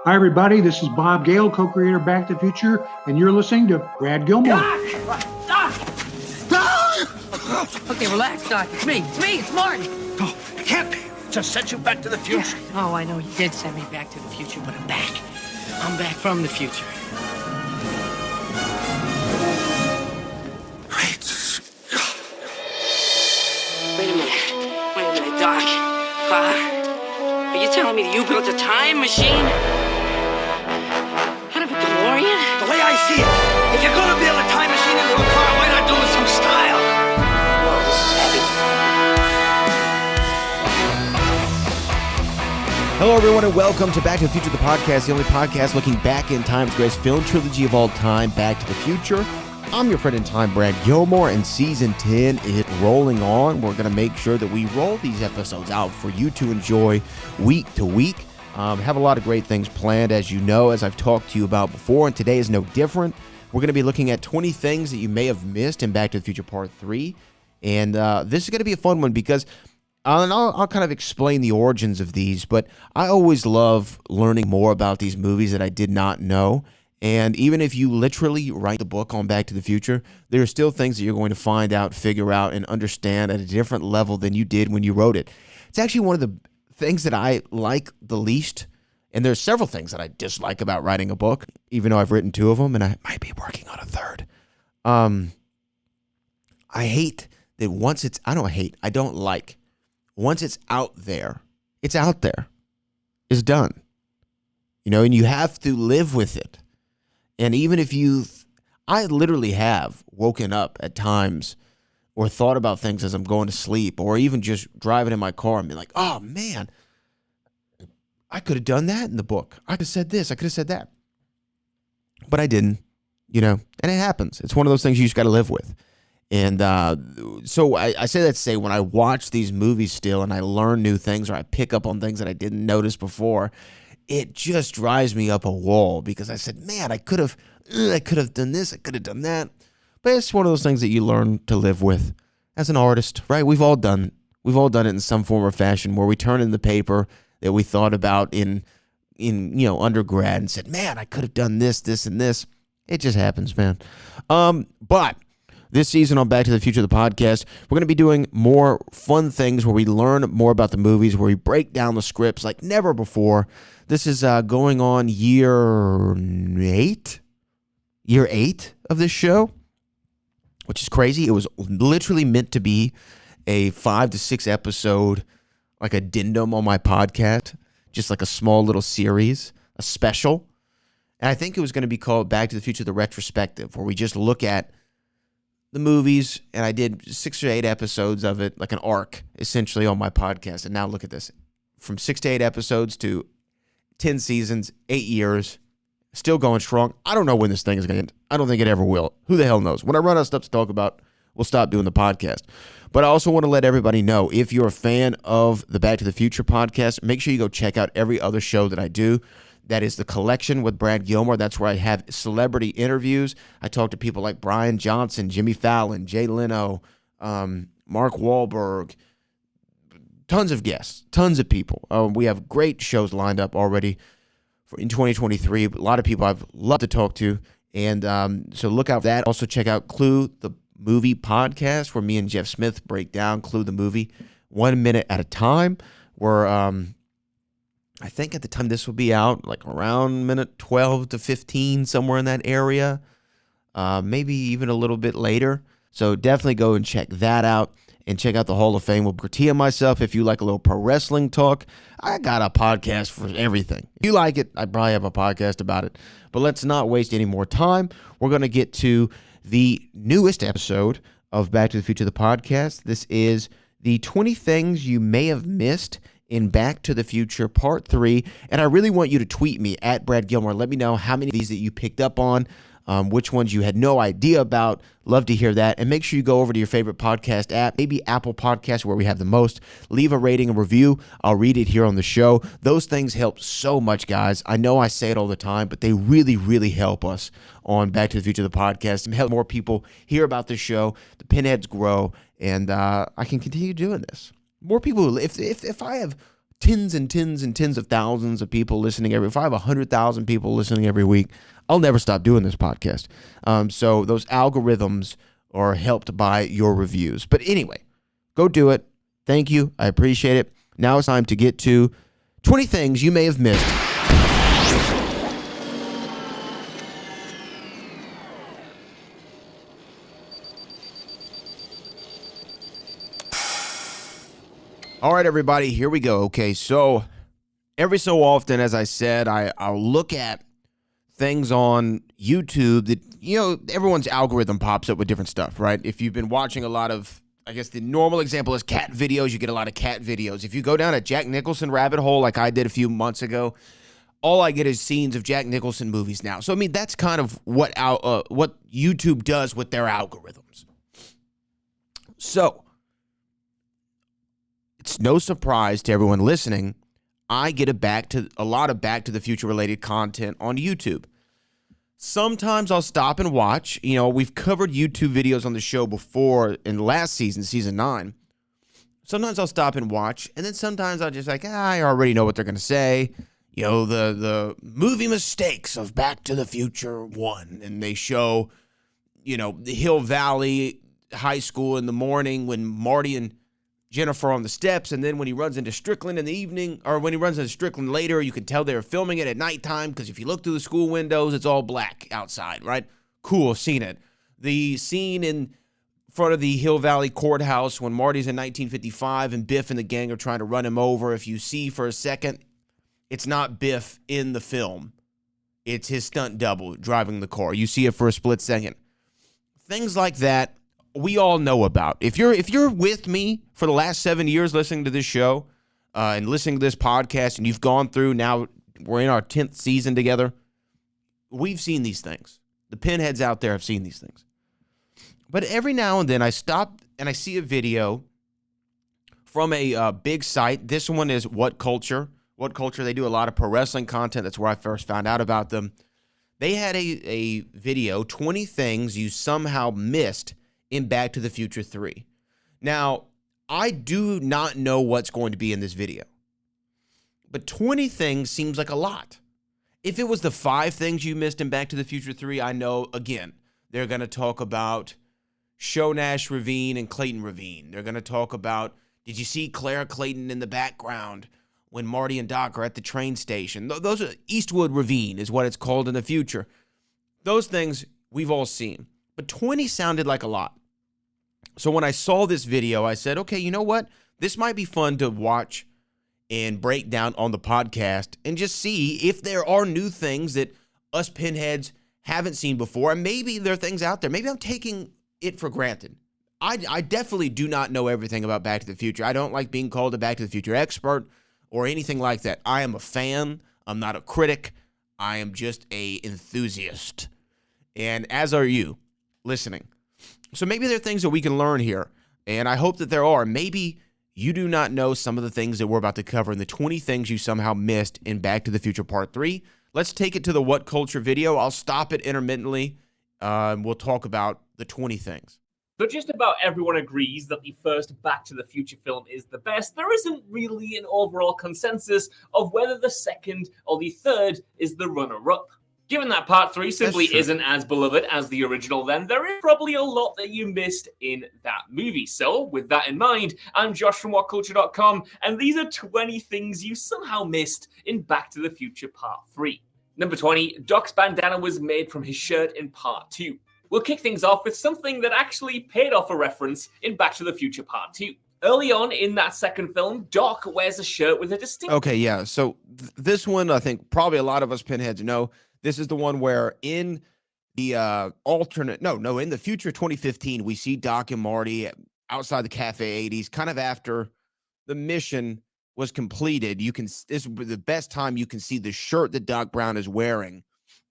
Hi, everybody. This is Bob Gale, co-creator of Back to the Future, and you're listening to Brad Gilmore. Doc! Okay, relax, Doc. It's me. It's Martin. Oh, it can't be. Just sent you back to the future. Yeah. Oh, I know you did send me back to the future, but I'm back. I'm back from the future. Great Scott. Wait a minute, Doc. Are you telling me that you built a time machine? Out of a DeLorean? The way I see it, if you're gonna build a time machine into a car, why not do it with some style? Whoa, this is heavy. Hello, everyone, and welcome to Back to the Future, the podcast, the only podcast looking back in time's greatest film trilogy of all time, Back to the Future. I'm your friend in time, Brad Gilmore, and Season 10 is rolling on. We're going to make sure that we roll these episodes out for you to enjoy week to week. Have a lot of great things planned, as you know, as I've talked to you about before, and today is no different. We're going to be looking at 20 things that you may have missed in Back to the Future Part 3, and this is going to be a fun one because I'll kind of explain the origins of these, but I always love learning more about these movies that I did not know. And even if you literally write the book on Back to the Future, there are still things that you're going to find out, figure out, and understand at a different level than you did when you wrote it. It's actually one of the things that I like the least, and there's several things that I dislike about writing a book, even though I've written 2 of them, and I might be working on a 3rd. I hate that once it's out there, it's out there. It's done. You know, and you have to live with it. And even if I literally have woken up at times or thought about things as I'm going to sleep or even just driving in my car and be like, oh man, I could have done that in the book. I could have said this. I could have said that. But I didn't, you know, and it happens. It's one of those things you just got to live with. And so I say that to say when I watch these movies still and I learn new things or I pick up on things that I didn't notice before, it just drives me up a wall because I said, man, I could have done this, I could have done that. But it's one of those things that you learn to live with as an artist, right? We've all done it in some form or fashion where we turn in the paper that we thought about in undergrad and said, man, I could have done this, and this. It just happens, man. But this season on Back to the Future, the podcast, we're going to be doing more fun things where we learn more about the movies, where we break down the scripts like never before. This is going on year 8 of this show, which is crazy. It was literally meant to be a 5 to 6 episode, like addendum on my podcast, just like a small little series, a special. And I think it was going to be called Back to the Future, the retrospective, where we just look at the movies, and I did 6 or 8 episodes of it, like an arc, essentially, on my podcast. And now look at this. From 6 to 8 episodes to 10 seasons, 8 years, still going strong. I don't know when this thing is going to end. I don't think it ever will. Who the hell knows? When I run out of stuff to talk about, we'll stop doing the podcast. But I also want to let everybody know, if you're a fan of the Back to the Future podcast, make sure you go check out every other show that I do. That is The Collection with Brad Gilmore. That's where I have celebrity interviews. I talk to people like Brian Johnson, Jimmy Fallon, Jay Leno, Mark Wahlberg, tons of guests, tons of people. We have great shows lined up already in 2023. A lot of people I've loved to talk to. And so look out for that. Also check out Clue, the movie podcast, where me and Jeff Smith break down Clue, the movie, 1 minute at a time. Where I think at the time this will be out, like around minute 12 to 15, somewhere in that area. Maybe even a little bit later. So definitely go and check that out. And check out the Hall of Fame with Bertia and myself. If you like a little pro wrestling talk, I got a podcast for everything. If you like it, I probably have a podcast about it. But let's not waste any more time. We're going to get to the newest episode of Back to the Future, the podcast. This is the 20 things you may have missed in Back to the Future Part 3. And I really want you to tweet me at Brad Gilmore. Let me know how many of these that you picked up on. Which ones you had no idea about. Love to hear that. And make sure you go over to your favorite podcast app, maybe Apple Podcasts, where we have the most. Leave a rating and review. I'll read it here on the show. Those things help so much, guys. I know I say it all the time, but they really, really help us on Back to the Future, the podcast, and help more people hear about the show. The pinheads grow, and I can continue doing this. More people, if I have tens and tens and tens of thousands of people listening if I have 100,000 people listening every week, I'll never stop doing this podcast. So those algorithms are helped by your reviews. But anyway, go do it. Thank you. I appreciate it. Now it's time to get to 20 things you may have missed. All right, everybody, here we go. Okay, so every so often, as I said, I'll look at things on YouTube that, everyone's algorithm pops up with different stuff, right? If you've been watching a lot of, I guess the normal example is cat videos, you get a lot of cat videos. If you go down a Jack Nicholson rabbit hole like I did a few months ago, all I get is scenes of Jack Nicholson movies now. So, I mean, that's kind of what YouTube does with their algorithms. So, it's no surprise to everyone listening, I get a lot of Back to the Future related content on YouTube. Sometimes I'll stop and watch. We've covered YouTube videos on the show before in last season, season 9. Sometimes I'll stop and watch, and then sometimes I'll just I already know what they're going to say. The movie mistakes of Back to the Future 1, and they show, the Hill Valley High School in the morning when Marty and Jennifer on the steps, and then when he runs into Strickland in the evening, or when he runs into Strickland later, you can tell they were filming it at nighttime because if you look through the school windows, it's all black outside, right? Cool, seen it. The scene in front of the Hill Valley Courthouse when Marty's in 1955 and Biff and the gang are trying to run him over, if you see for a second, it's not Biff in the film. It's his stunt double driving the car. You see it for a split second. Things like that we all know about. If you're with me for the last 7 years listening to this show and listening to this podcast, and you've gone through, now we're in our 10th season together, we've seen these things. The pinheads out there have seen these things. But every now and then I stop and I see a video from a big site. This one is What Culture. What Culture, they do a lot of pro wrestling content. That's where I first found out about them. They had a video, 20 things you somehow missed in Back to the Future 3. Now, I do not know what's going to be in this video, but 20 things seems like a lot. If it was the 5 things you missed in Back to the Future 3, I know, again, they're going to talk about Show Nash Ravine and Clayton Ravine. They're going to talk about, did you see Clara Clayton in the background when Marty and Doc are at the train station? Those are Eastwood Ravine is what it's called in the future. Those things we've all seen, but 20 sounded like a lot. So when I saw this video, I said, okay, you know what? This might be fun to watch and break down on the podcast and just see if there are new things that us pinheads haven't seen before. And maybe there are things out there. Maybe I'm taking it for granted. I definitely do not know everything about Back to the Future. I don't like being called a Back to the Future expert or anything like that. I am a fan. I'm not a critic. I am just a enthusiast. And as are you listening. So maybe there are things that we can learn here, and I hope that there are. Maybe you do not know some of the things that we're about to cover in the 20 things you somehow missed in Back to the Future Part 3. Let's take it to the What Culture video. I'll stop it intermittently, and we'll talk about the 20 things. Though just about everyone agrees that the first Back to the Future film is the best, there isn't really an overall consensus of whether the second or the third is the runner-up. Given that Part 3 simply isn't as beloved as the original, then there is probably a lot that you missed in that movie. So, with that in mind, I'm Josh from WhatCulture.com, and these are 20 things you somehow missed in Back to the Future Part 3. Number 20, Doc's bandana was made from his shirt in Part 2. We'll kick things off with something that actually paid off a reference in Back to the Future Part 2. Early on in that second film, Doc wears a shirt with a distinct... Okay, yeah, so this one, I think probably a lot of us pinheads know. This is the one where in the in the future 2015, we see Doc and Marty outside the Cafe 80s, kind of after the mission was completed. This is the best time you can see the shirt that Doc Brown is wearing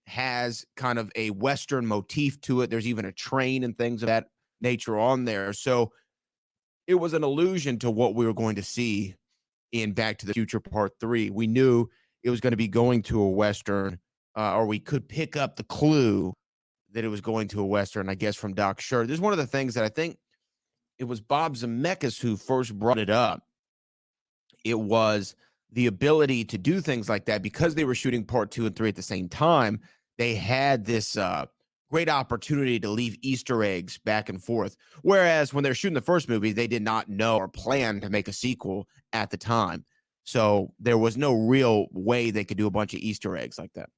has kind of a Western motif to it. There's even a train and things of that nature on there. So it was an allusion to what we were going to see in Back to the Future Part 3. We knew it was going to be going to a Western, or we could pick up the clue that it was going to a Western, I guess, from Doc's shirt. This is one of the things that I think it was Bob Zemeckis who first brought it up. It was the ability to do things like that because they were shooting part 2 and 3 at the same time. They had this great opportunity to leave Easter eggs back and forth. Whereas when they were shooting the first movie, they did not know or plan to make a sequel at the time. So there was no real way they could do a bunch of Easter eggs like that.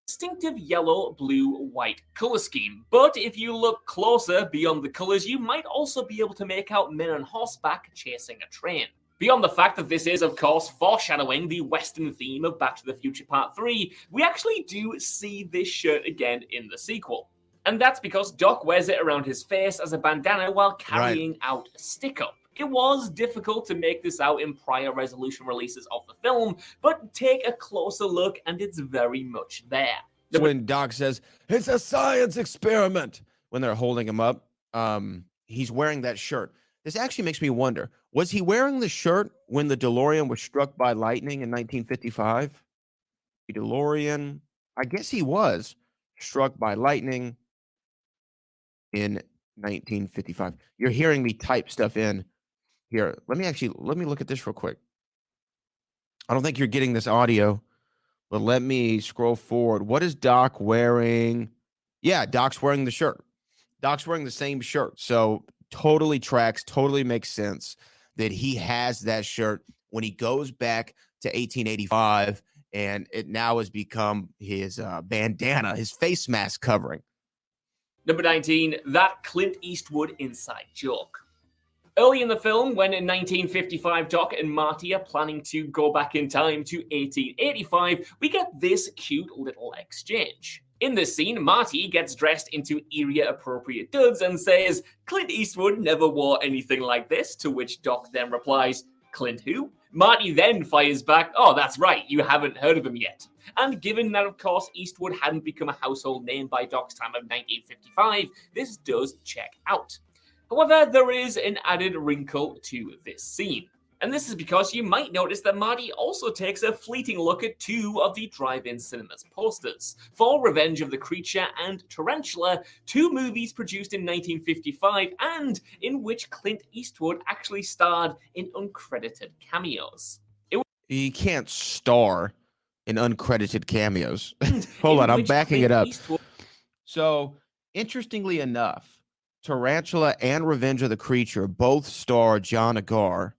Distinctive yellow, blue, white color scheme. But if you look closer beyond the colors, you might also be able to make out men on horseback chasing a train. Beyond the fact that this is, of course, foreshadowing the Western theme of Back to the Future Part 3, we actually do see this shirt again in the sequel. And that's because Doc wears it around his face as a bandana while carrying out a stick-up. It was difficult to make this out in prior resolution releases of the film, but take a closer look and it's very much there. When Doc says, it's a science experiment, when they're holding him up, he's wearing that shirt. This actually makes me wonder, was he wearing the shirt when the DeLorean was struck by lightning in 1955? The DeLorean, I guess he was struck by lightning in 1955. You're hearing me type stuff in here. Let me look at this real quick. I don't think you're getting this audio, but let me scroll forward. What is Doc wearing? Yeah, Doc's wearing the shirt. Doc's wearing the same shirt. So totally tracks, totally makes sense that he has that shirt when he goes back to 1885, and it now has become his bandana, his face mask covering. Number 19, that Clint Eastwood inside joke. Early in the film, when in 1955 Doc and Marty are planning to go back in time to 1885, we get this cute little exchange. In this scene, Marty gets dressed into area-appropriate duds and says, Clint Eastwood never wore anything like this, to which Doc then replies, Clint who? Marty then fires back, oh, that's right, you haven't heard of him yet. And given that, of course, Eastwood hadn't become a household name by Doc's time of 1955, this does check out. However, there is an added wrinkle to this scene. And this is because you might notice that Marty also takes a fleeting look at 2 of the drive-in cinemas posters. For Revenge of the Creature and Tarantula, 2 movies produced in 1955 and in which Clint Eastwood actually starred in uncredited cameos. He can't star in uncredited cameos. Hold on, I'm backing it up. So, interestingly enough, Tarantula and Revenge of the Creature both star John Agar,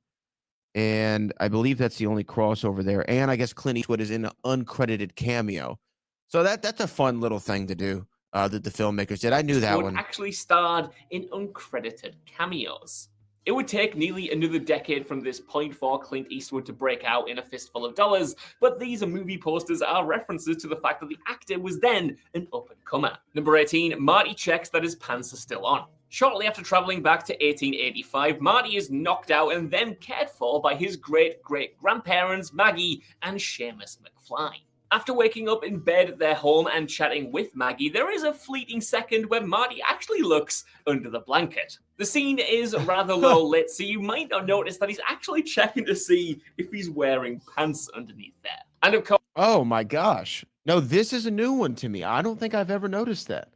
and I believe that's the only crossover there. And I guess Clint Eastwood is in an uncredited cameo. So that's a fun little thing to do that the filmmakers did. I knew that one. Actually starred in uncredited cameos. It would take nearly another decade from this point for Clint Eastwood to break out in A Fistful of Dollars, but these movie posters are references to the fact that the actor was then an up-and-comer. Number 18, Marty checks that his pants are still on. Shortly after traveling back to 1885, Marty is knocked out and then cared for by his great-great-grandparents Maggie and Seamus McFly. After waking up in bed at their home and chatting with Maggie, there is a fleeting second where Marty actually looks under the blanket. The scene is rather low lit, so you might not notice that he's actually checking to see if he's wearing pants underneath there. And of course... Oh my gosh. No, this is a new one to me. I don't think I've ever noticed that.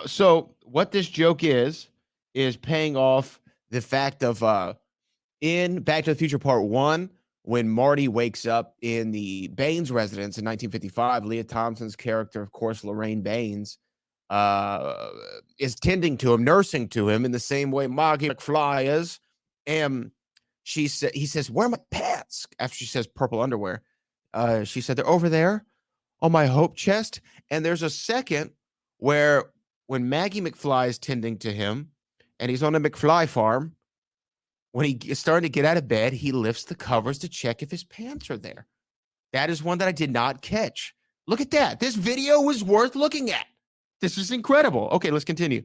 So what this joke is paying off the fact of in Back to the Future Part 1, when Marty wakes up in the Baines residence in 1955, Leah Thompson's character, of course, Lorraine Baines, is tending to him, nursing to him in the same way Maggie McFly is. And he says, where are my pants? After she says purple underwear. She said, they're over there on my hope chest. And there's a second where when Maggie McFly is tending to him and he's on a McFly farm, when he is starting to get out of bed, he lifts the covers to check if his pants are there. That is one that I did not catch. Look at that. This video was worth looking at. This is incredible. Okay, let's continue.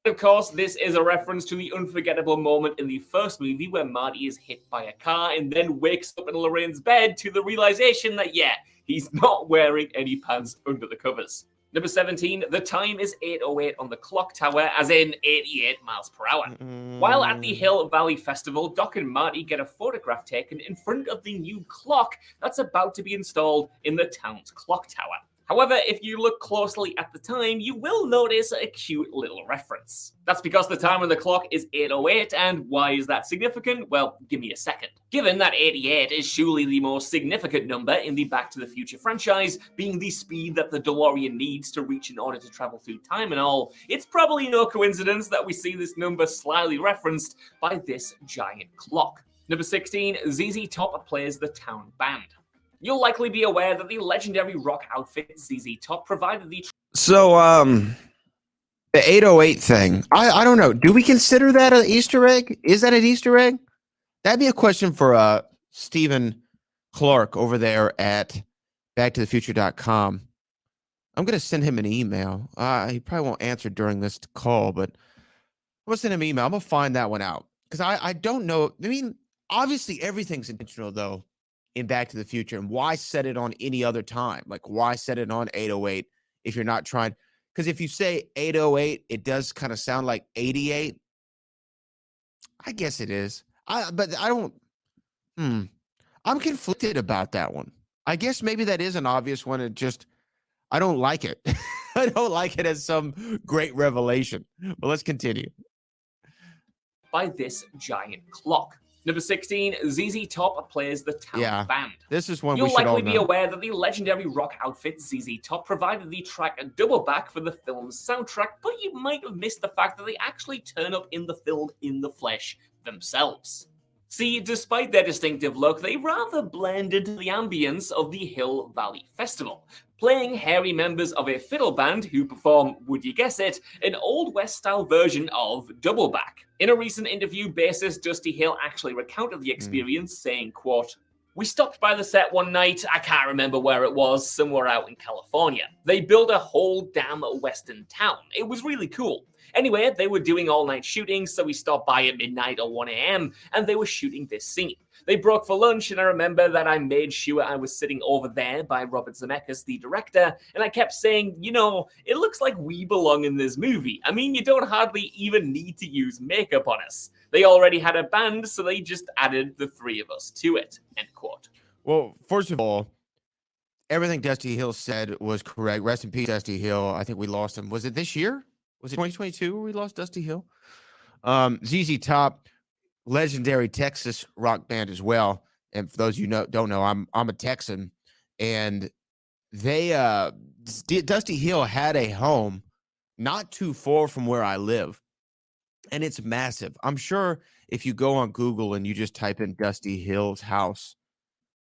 Of course, this is a reference to the unforgettable moment in the first movie where Marty is hit by a car and then wakes up in Lorraine's bed to the realization that, yeah, he's not wearing any pants under the covers. Number 17, the time is 8:08 on the clock tower, as in 88 miles per hour. While at the Hill Valley Festival, Doc and Marty get a photograph taken in front of the new clock that's about to be installed in the town's clock tower. However, if you look closely at the time, you will notice a cute little reference. That's because the time on the clock is 8:08, and why is that significant? Well, give me a second. Given that 88 is surely the most significant number in the Back to the Future franchise, being the speed that the DeLorean needs to reach in order to travel through time and all, it's probably no coincidence that we see this number slyly referenced by this giant clock. Number 16, ZZ Top plays the town band. You'll likely be aware that the legendary rock outfit ZZ Top provided the So, the 808 thing, I don't know. Do we consider that an Easter egg? Is that an Easter egg? That'd be a question for Stephen Clark over there at backtothefuture.com. I'm going to send him an email. He probably won't answer during this call, but I'm going to send him an email. I'm going to find that one out because I don't know. I mean, obviously everything's intentional, though, in Back to the Future. And why set it on any other time? Like, why set it on 808 if you're not trying? Because if you say 808, it does kind of sound like 88. I guess it is. But I don't. I'm conflicted about that one. I guess maybe that is an obvious one. It just, I don't like it. I don't like it as some great revelation. But let's continue. by this giant clock. Number 16, ZZ Top plays the town band. This is one You'll we should all likely know. be aware that the legendary rock outfit ZZ Top provided the track Double Back for the film's soundtrack, but you might have missed the fact that they actually turn up in the film in the flesh themselves. See, despite their distinctive look, they rather blend into the ambience of the Hill Valley Festival, playing hairy members of a fiddle band who perform, would you guess it, an Old West-style version of Double Back. In a recent interview, bassist Dusty Hill actually recounted the experience, saying, quote, "We stopped by the set one night, I can't remember where it was, somewhere out in California. They built a whole damn western town. It was really cool. Anyway, they were doing all-night shooting, so we stopped by at midnight or 1 a.m., and they were shooting this scene. They broke for lunch, and I remember that I made sure I was sitting over there by Robert Zemeckis, the director, and I kept saying, you know, it looks like we belong in this movie. I mean, you don't hardly even need to use makeup on us. They already had a band, so they just added the three of us to it," end quote. Well, first of all, everything Dusty Hill said was correct. Rest in peace, Dusty Hill. I think we lost him. Was it this year? Was it 2022 where we lost Dusty Hill? ZZ Top, legendary Texas rock band as well. And for those of you don't know, I'm a Texan, and they Dusty Hill had a home not too far from where I live, and it's massive. I'm sure if you go on Google and you just type in Dusty Hill's house,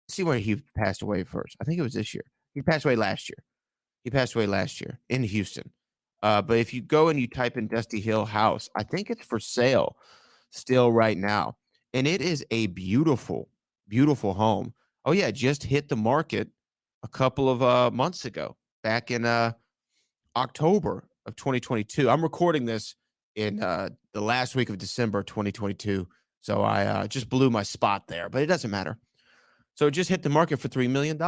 see where he passed away first. I think it was this year. He passed away last year. In Houston. But if you go and you type in Dusty Hill house, I think it's for sale still right now. And it is a beautiful, beautiful home. Oh, yeah, just hit the market a couple of months ago, back in October of 2022. I'm recording this in the last week of December 2022. So I just blew my spot there, but it doesn't matter. So it just hit the market for $3 million.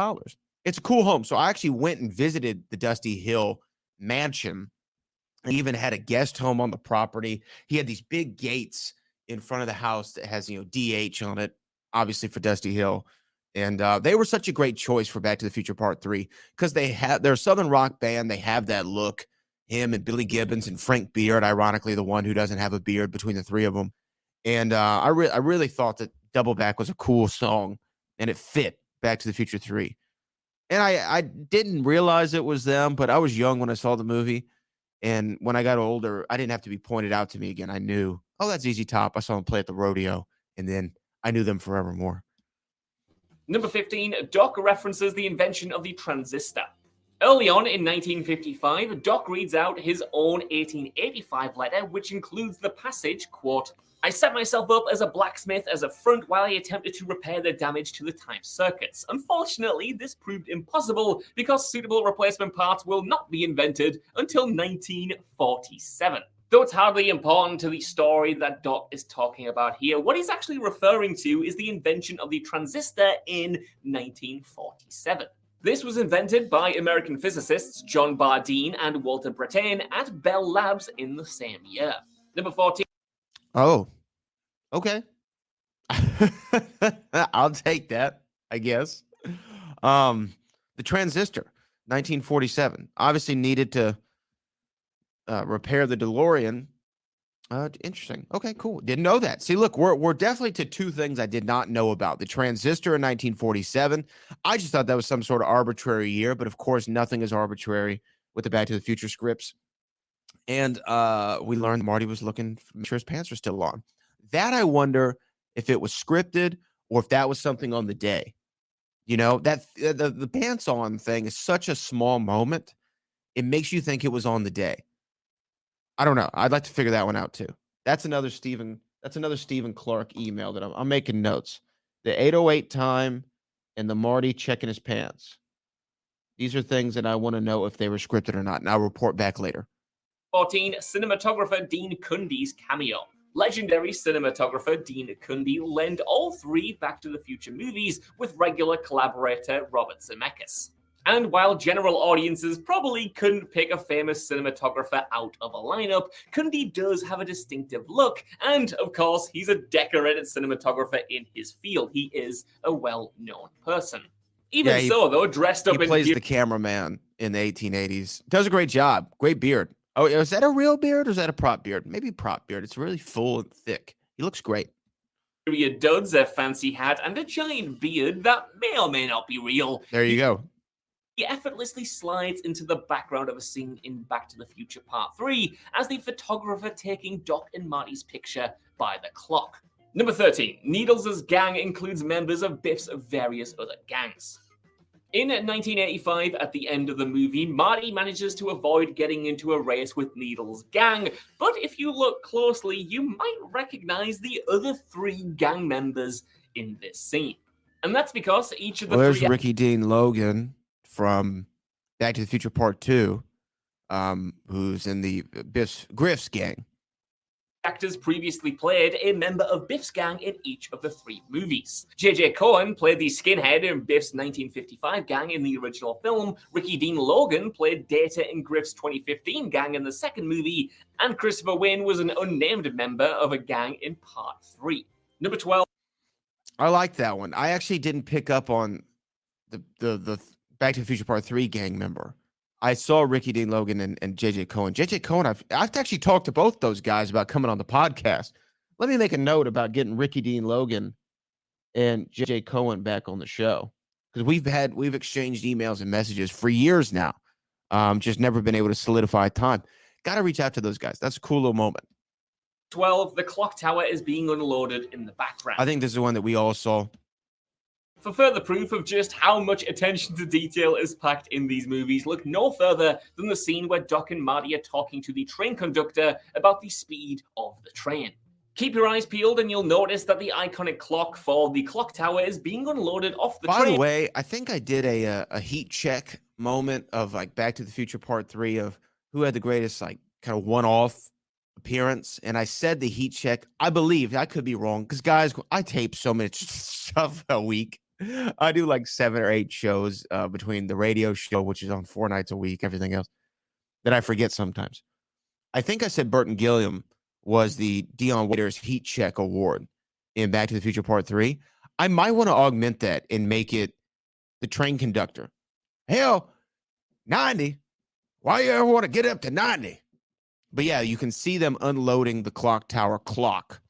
It's a cool home. So I actually went and visited the Dusty Hill mansion. He even had a guest home on the property. He had these big gates in front of the house that has, DH on it, obviously for Dusty Hill. And they were such a great choice for Back to the Future Part 3 because they're a Southern rock band. They have that look. Him and Billy Gibbons and Frank Beard, ironically, the one who doesn't have a beard between the three of them. And I really thought that Double Back was a cool song, and it fit Back to the Future 3. And I didn't realize it was them, but I was young when I saw the movie. And when I got older, I didn't have to be pointed out to me again. I knew, oh, that's ZZ Top. I saw them play at the rodeo, and then I knew them forevermore. Number 15, Doc references the invention of the transistor. Early on in 1955, Doc reads out his own 1885 letter, which includes the passage, quote, "I set myself up as a blacksmith as a front while I attempted to repair the damage to the time circuits. Unfortunately, this proved impossible because suitable replacement parts will not be invented until 1947. Though it's hardly important to the story that Doc is talking about here, what he's actually referring to is the invention of the transistor in 1947. This was invented by American physicists John Bardeen and Walter Brattain at Bell Labs in the same year. Number 14. Oh, okay. I'll take that, I guess. The transistor. 1947. Obviously needed to repair the DeLorean. Interesting. Okay, cool. Didn't know that. See, look, we're definitely to two things I did not know about. The transistor in 1947. I just thought that was some sort of arbitrary year, but of course, nothing is arbitrary with the Back to the Future scripts. And we learned Marty was looking to make sure his pants were still on. That I wonder if it was scripted or if that was something on the day. You know, that the pants on thing is such a small moment. It makes you think it was on the day. I don't know. I'd like to figure that one out too. That's another Stephen Clark email that I'm making notes. The 8:08 time and the Marty checking his pants. These are things that I want to know if they were scripted or not, and I'll report back later. 14, cinematographer Dean Cundy's cameo. Legendary cinematographer Dean Cundy lent all three Back to the Future movies with regular collaborator Robert Zemeckis. And while general audiences probably couldn't pick a famous cinematographer out of a lineup, Cundy does have a distinctive look, and of course, he's a decorated cinematographer in his field. He is a well-known person. Even so, though, dressed up he in... plays the cameraman in the 1880s. Does a great job. Great beard. Oh, is that a real beard or is that a prop beard? Maybe prop beard. It's really full and thick. He looks great. Period duds, a fancy hat, and a giant beard that may or may not be real. There you go. He effortlessly slides into the background of a scene in Back to the Future Part 3 as the photographer taking Doc and Marty's picture by the clock. Number 13. Needles' gang includes members of Biff's various other gangs. In 1985, at the end of the movie, Marty manages to avoid getting into a race with Needles' gang, but if you look closely, you might recognize the other three gang members in this scene. And that's because each of the there's three... Ricky Dean Logan from Back to the Future Part 2, who's in the Griff's gang. Actors previously played a member of Biff's gang in each of the three movies. J.J. Cohen played the skinhead in Biff's 1955 gang in the original film, Ricky Dean Logan played Data in Griff's 2015 gang in the second movie, and Christopher Wayne was an unnamed member of a gang in Part 3. Number 12. I like that one. I actually didn't pick up on the Back to the Future Part 3 gang member. I saw Ricky Dean Logan and J.J. Cohen. J.J. Cohen, I've actually talked to both those guys about coming on the podcast. Let me make a note about getting Ricky Dean Logan and J.J. Cohen back on the show, because we've exchanged emails and messages for years now. Just never been able to solidify time. Got to reach out to those guys. That's a cool little moment. 12. The clock tower is being unloaded in the background. I think this is one that we all saw. For further proof of just how much attention to detail is packed in these movies, look no further than the scene where Doc and Marty are talking to the train conductor about the speed of the train. Keep your eyes peeled and you'll notice that the iconic clock for the clock tower is being unloaded off the train. By the way, I think I did a heat check moment of like Back to the Future Part 3 of who had the greatest like kind of one-off appearance, and I said the heat check. I believe, I could be wrong, because guys, I tape so much stuff a week. I do like 7 or 8 shows between the radio show, which is on 4 nights a week, everything else that I forget sometimes. I think I said Burton Gilliam was the Dion Waiters Heat Check Award in Back to the Future Part 3. I might want to augment that and make it the train conductor. Hell, 90. Why you ever want to get up to 90? But yeah, you can see them unloading the clock tower clock.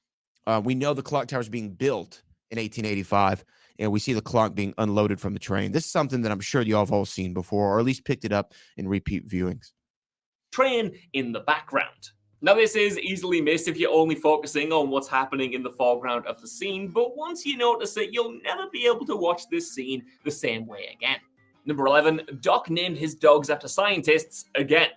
We know the clock tower is being built in 1885. And we see the clock being unloaded from the train. This is something that I'm sure y'all have all seen before, or at least picked it up in repeat viewings. Train in the background. Now, this is easily missed if you're only focusing on what's happening in the foreground of the scene, but once you notice it, you'll never be able to watch this scene the same way again. Number 11, Doc named his dogs after scientists again.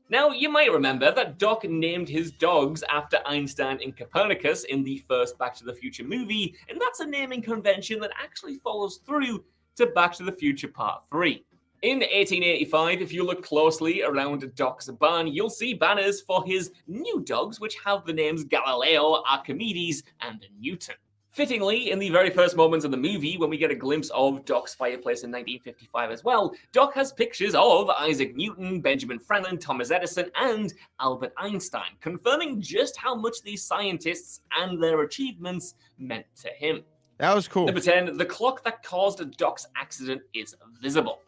Now, you might remember that Doc named his dogs after Einstein and Copernicus in the first Back to the Future movie, and that's a naming convention that actually follows through to Back to the Future Part 3. In 1885, if you look closely around Doc's barn, you'll see banners for his new dogs, which have the names Galileo, Archimedes, and Newton. Fittingly, in the very first moments of the movie, when we get a glimpse of Doc's fireplace in 1955 as well, Doc has pictures of Isaac Newton, Benjamin Franklin, Thomas Edison, and Albert Einstein, confirming just how much these scientists and their achievements meant to him. That was cool. Number 10, the clock that caused Doc's accident is visible.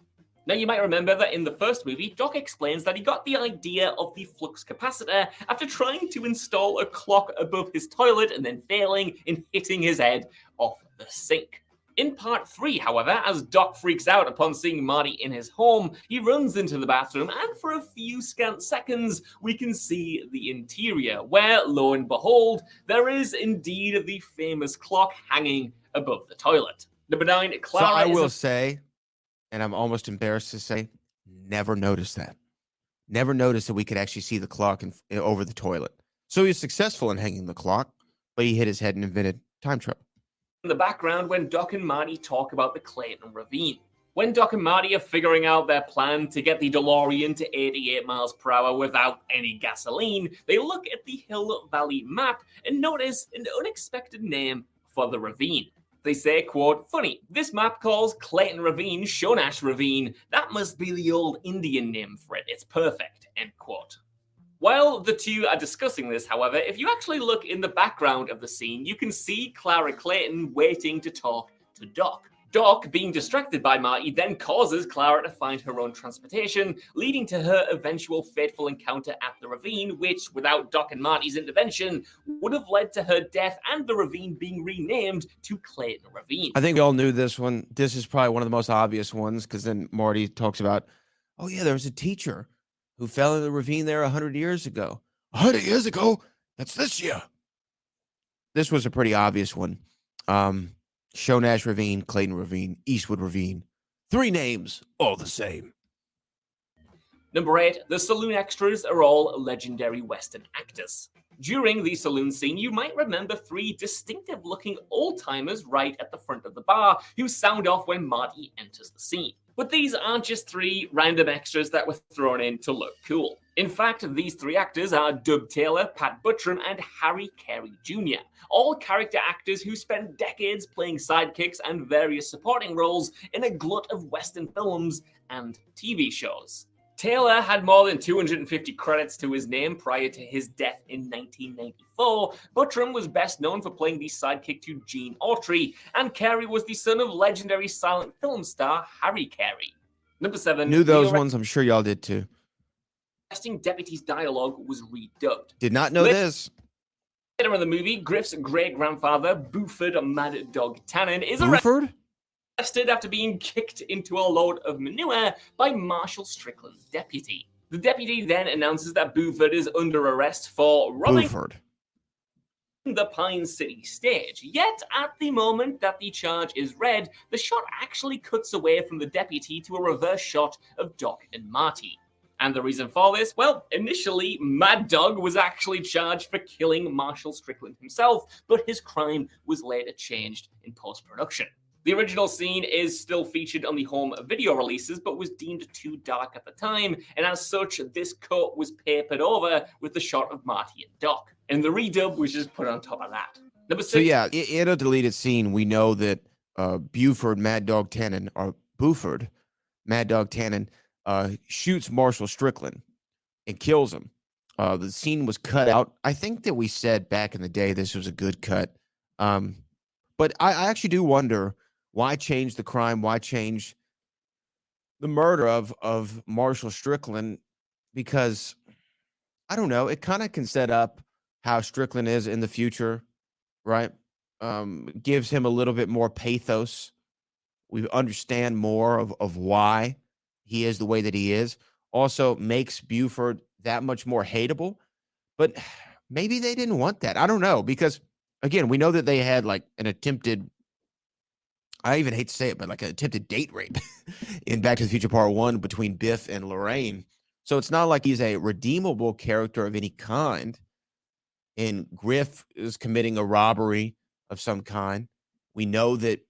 Now, you might remember that in the first movie, Doc explains that he got the idea of the flux capacitor after trying to install a clock above his toilet and then failing and hitting his head off the sink. In part 3, however, as Doc freaks out upon seeing Marty in his home, he runs into the bathroom, and for a few scant seconds, we can see the interior, where, lo and behold, there is indeed the famous clock hanging above the toilet. Number 9, Clara So I is will a- say, and I'm almost embarrassed to say, never noticed that. Never noticed that we could actually see the clock over the toilet. So he was successful in hanging the clock, but he hit his head and invented time travel. in the background when Doc and Marty talk about the Clayton Ravine. When Doc and Marty are figuring out their plan to get the DeLorean to 88 miles per hour without any gasoline, they look at the Hill Valley map and notice an unexpected name for the ravine. They say, quote, "Funny, this map calls Clayton Ravine Shonash Ravine. That must be the old Indian name for it. It's perfect," end quote. While the two are discussing this, however, if you actually look in the background of the scene, you can see Clara Clayton waiting to talk to Doc. Doc, being distracted by Marty, then causes Clara to find her own transportation, leading to her eventual fateful encounter at the ravine, which, without Doc and Marty's intervention, would have led to her death and the ravine being renamed to Clayton Ravine. I think we all knew this one. This is probably one of the most obvious ones, because then Marty talks about, oh yeah, there was a teacher who fell in the ravine there 100 years ago. 100 years ago? That's this year. This was a pretty obvious one. Shonash Ravine, Clayton Ravine, Eastwood Ravine. 3 names, all the same. Number 8, the saloon extras are all legendary Western actors. During the saloon scene, you might remember 3 distinctive-looking old-timers right at the front of the bar who sound off when Marty enters the scene. But these aren't just 3 random extras that were thrown in to look cool. In fact, these 3 actors are Doug Taylor, Pat Buttram, and Harry Carey Jr., all character actors who spent decades playing sidekicks and various supporting roles in a glut of Western films and TV shows. Taylor had more than 250 credits to his name prior to his death in 1994. Buttram was best known for playing the sidekick to Gene Autry, and Carey was the son of legendary silent film star Harry Carey. Number 7. Knew those ones. I'm sure y'all did too. Arresting deputy's dialogue was redubbed. Did not know this. Later in the movie, Griff's great-grandfather, Buford Mad Dog Tannen, is Buford? arrested after being kicked into a load of manure by Marshall Strickland's deputy. The deputy then announces that Buford is under arrest for robbing Buford. the Pine City stage. Yet, at the moment that the charge is read, the shot actually cuts away from the deputy to a reverse shot of Doc and Marty. And the reason for this? Well, initially, Mad Dog was actually charged for killing Marshall Strickland himself, but his crime was later changed in post-production. The original scene is still featured on the home video releases, but was deemed too dark at the time, and as such, this cut was papered over with the shot of Marty and Doc. And the redub was just put on top of that. Number 6. So yeah, in a deleted scene, we know that Buford Mad Dog Tannen, or Buford Mad Dog Tannen, shoots Marshall Strickland and kills him. The scene was cut out. I think that we said back in the day this was a good cut. But I actually do wonder, why change the crime? Why change the murder of Marshall Strickland? Because, I don't know, it kind of can set up how Strickland is in the future, right? Gives him a little bit more pathos. We understand more of why he is the way that he is. Also makes Buford that much more hateable. But maybe they didn't want that. I don't know. Because, again, we know that they had like an attempted, I even hate to say it, but like an attempted date rape in Back to the Future Part 1 between Biff and Lorraine. So it's not like he's a redeemable character of any kind. And Griff is committing a robbery of some kind. We know that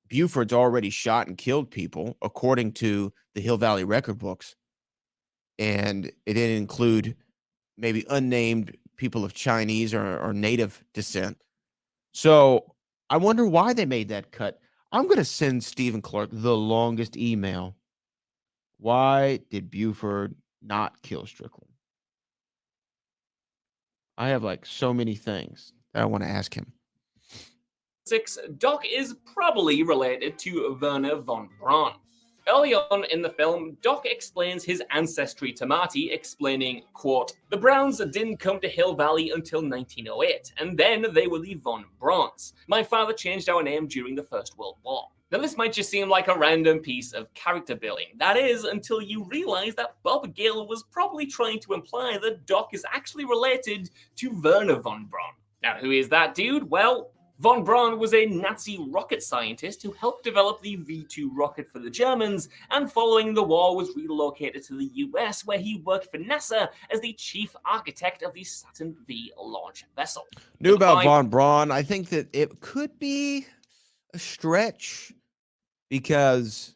Buford's already shot and killed people, according to the Hill Valley record books. And it didn't include maybe unnamed people of Chinese or native descent. So I wonder why they made that cut. I'm going to send Stephen Clark the longest email. Why did Buford not kill Strickland? I have like so many things that I want to ask him. 6. Doc is probably related to Werner von Braun. Early on in the film, Doc explains his ancestry to Marty, explaining, quote, "The Browns didn't come to Hill Valley until 1908, and then they were the Von Brauns. My father changed our name during the First World War." Now, this might just seem like a random piece of character building. That is, until you realize that Bob Gale was probably trying to imply that Doc is actually related to Werner von Braun. Now, who is that dude? Well, von Braun was a Nazi rocket scientist who helped develop the V2 rocket for the Germans, and following the war was relocated to the US, where he worked for NASA as the chief architect of the Saturn V launch vessel. Knew about von Braun. I think that it could be a stretch because,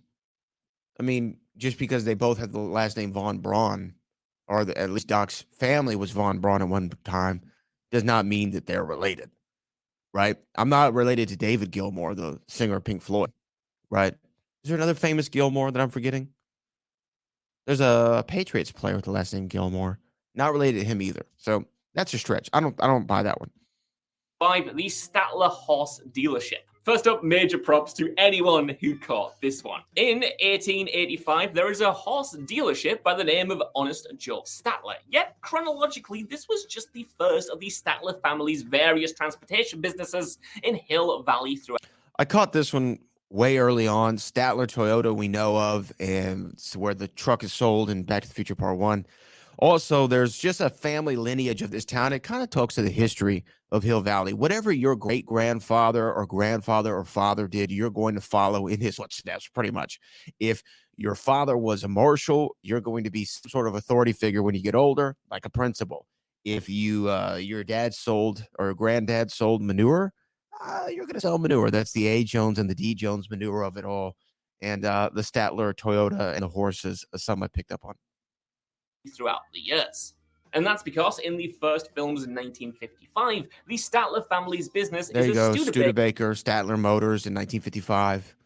I mean, just because they both have the last name von Braun, or at least Doc's family was von Braun at one time, does not mean that they're related. Right? I'm not related to David Gilmour, the singer of Pink Floyd, right? Is there another famous Gilmour that I'm forgetting? There's a Patriots player with the last name Gilmour. Not related to him either. So that's a stretch. I don't buy that one. 5. The Statler Horse Dealership. First up, major props to anyone who caught this one. In 1885, there is a horse dealership by the name of Honest Joe Statler. Yet, chronologically, this was just the first of the Statler family's various transportation businesses in Hill Valley throughout. I caught this one way early on. Statler Toyota we know of, and it's where the truck is sold in Back to the Future Part 1. Also, there's just a family lineage of this town. It kind of talks to the history of Hill Valley. Whatever your great-grandfather or father did, you're going to follow in his footsteps, pretty much. If your father was a marshal, you're going to be some sort of authority figure when you get older, like a principal. If your dad sold or granddad sold manure, you're going to sell manure. That's the A. Jones and the D. Jones manure of it all. And the Statler Toyota and the horses, some I picked up on throughout the years. And that's because in the first films in 1955, the Statler family's business there is you a go, Studebaker Statler Motors in 1955.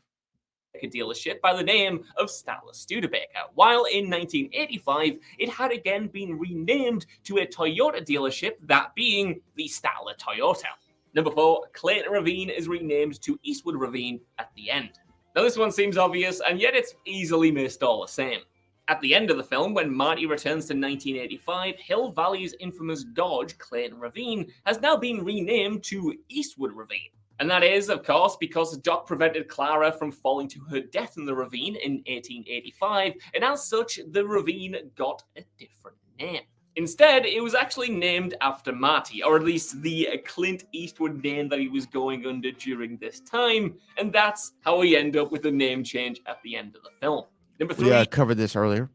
A dealership by the name of Statler Studebaker, while in 1985 it had again been renamed to a Toyota dealership, that being the Statler Toyota. Number 4, Clayton Ravine is renamed to Eastwood Ravine at the end. Now this one seems obvious, and yet it's easily missed all the same. At the end of the film, when Marty returns to 1985, Hill Valley's infamous Dodge, Clayton Ravine, has now been renamed to Eastwood Ravine. And that is, of course, because Doc prevented Clara from falling to her death in the ravine in 1885, and as such, the ravine got a different name. Instead, it was actually named after Marty, or at least the Clint Eastwood name that he was going under during this time, and that's how we end up with the name change at the end of the film. Number 3. Yeah, I covered this earlier.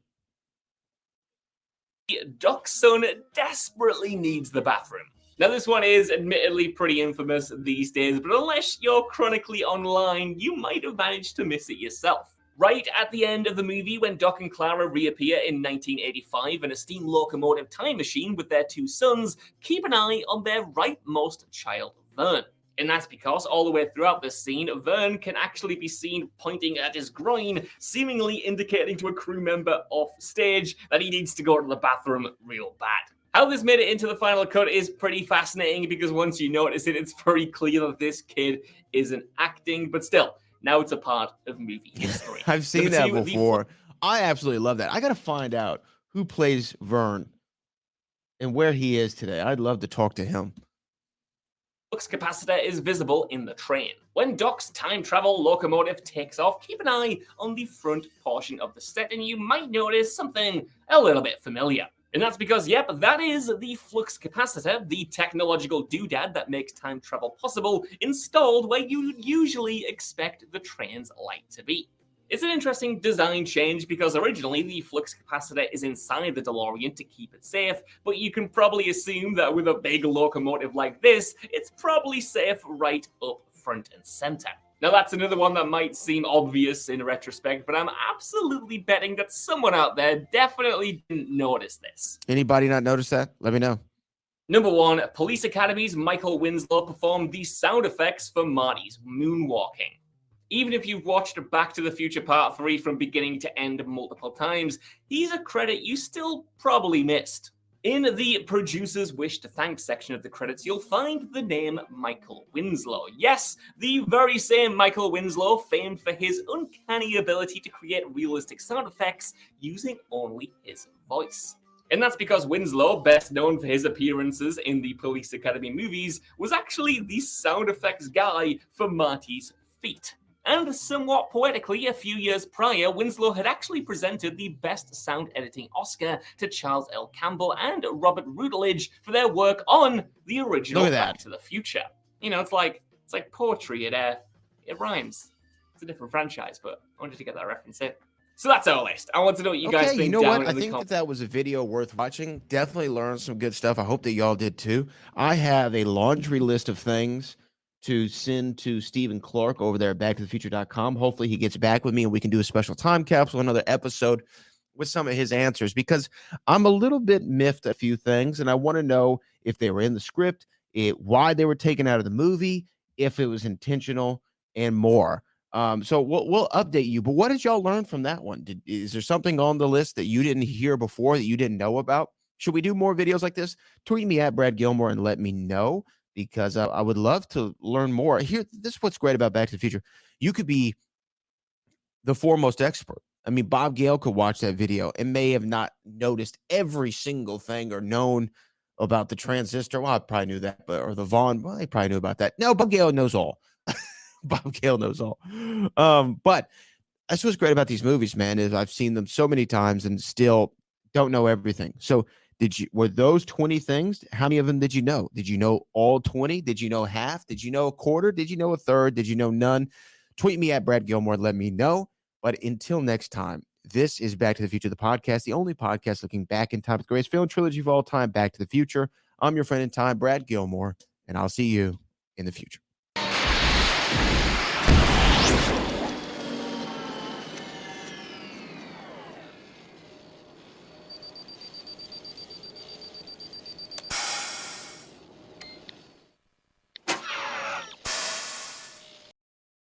Doc's son desperately needs the bathroom. Now, this one is admittedly pretty infamous these days, but unless you're chronically online, you might have managed to miss it yourself. Right at the end of the movie, when Doc and Clara reappear in 1985 in a steam locomotive time machine with their 2 sons, keep an eye on their rightmost child, Vern. And that's because all the way throughout this scene, Vern can actually be seen pointing at his groin, seemingly indicating to a crew member off stage that he needs to go to the bathroom real bad. How this made it into the final cut is pretty fascinating, because once you notice it, it's very clear that this kid isn't acting, but still, now it's a part of movie history. I've seen that before. I absolutely love that. I got to find out who plays Vern and where he is today. I'd love to talk to him. Flux capacitor is visible in the train. When Doc's time travel locomotive takes off, keep an eye on the front portion of the set and you might notice something a little bit familiar. And that's because, yep, that is the flux capacitor, the technological doodad that makes time travel possible, installed where you usually expect the train's light to be. It's an interesting design change because originally the flux capacitor is inside the DeLorean to keep it safe, but you can probably assume that with a big locomotive like this, it's probably safe right up front and center. Now that's another one that might seem obvious in retrospect, but I'm absolutely betting that someone out there definitely didn't notice this. Anybody not notice that? Let me know. Number 1, Police Academy's Michael Winslow performed the sound effects for Marty's moonwalking. Even if you've watched Back to the Future Part 3 from beginning to end multiple times, he's a credit you still probably missed. In the producer's wish to thank section of the credits, you'll find the name Michael Winslow. Yes, the very same Michael Winslow, famed for his uncanny ability to create realistic sound effects using only his voice. And that's because Winslow, best known for his appearances in the Police Academy movies, was actually the sound effects guy for Marty's Feet. And somewhat poetically, a few years prior, Winslow had actually presented the Best Sound Editing Oscar to Charles L. Campbell and Robert Routledge for their work on the original Look at Back that. to the Future. You know, it's like poetry. It rhymes. It's a different franchise, but I wanted to get that reference in. So that's our list. I want to know what you guys think. You know down what? I in the think comments. that was a video worth watching. Definitely learned some good stuff. I hope that y'all did too. I have a laundry list of things to send to Stephen Clark over there at backtothefuture.com. Hopefully he gets back with me and we can do a special time capsule, another episode with some of his answers, because I'm a little bit miffed at a few things and I want to know if they were in the script, why they were taken out of the movie, if it was intentional, and more. So we'll update you. But what did y'all learn from that one? Is there something on the list that you didn't hear before that you didn't know about? Should we do more videos like this? Tweet me at Brad Gilmore and let me know, because I would love to learn more. Here, this is what's great about Back to the Future. You could be the foremost expert. I mean, Bob Gale could watch that video and may have not noticed every single thing or known about the transistor. Well, I probably knew that, or the Vaughn. Well, he probably knew about that. No, Bob Gale knows all. Bob Gale knows all. But that's what's great about these movies, man, is I've seen them so many times and still don't know everything. So were those 20 things? How many of them did you know? Did you know all 20? Did you know half? Did you know a quarter? Did you know a third? Did you know none? Tweet me at Brad Gilmore. Let me know. But until next time, this is Back to the Future, the podcast, the only podcast looking back in time, the greatest film trilogy of all time, Back to the Future. I'm your friend in time, Brad Gilmore, and I'll see you in the future.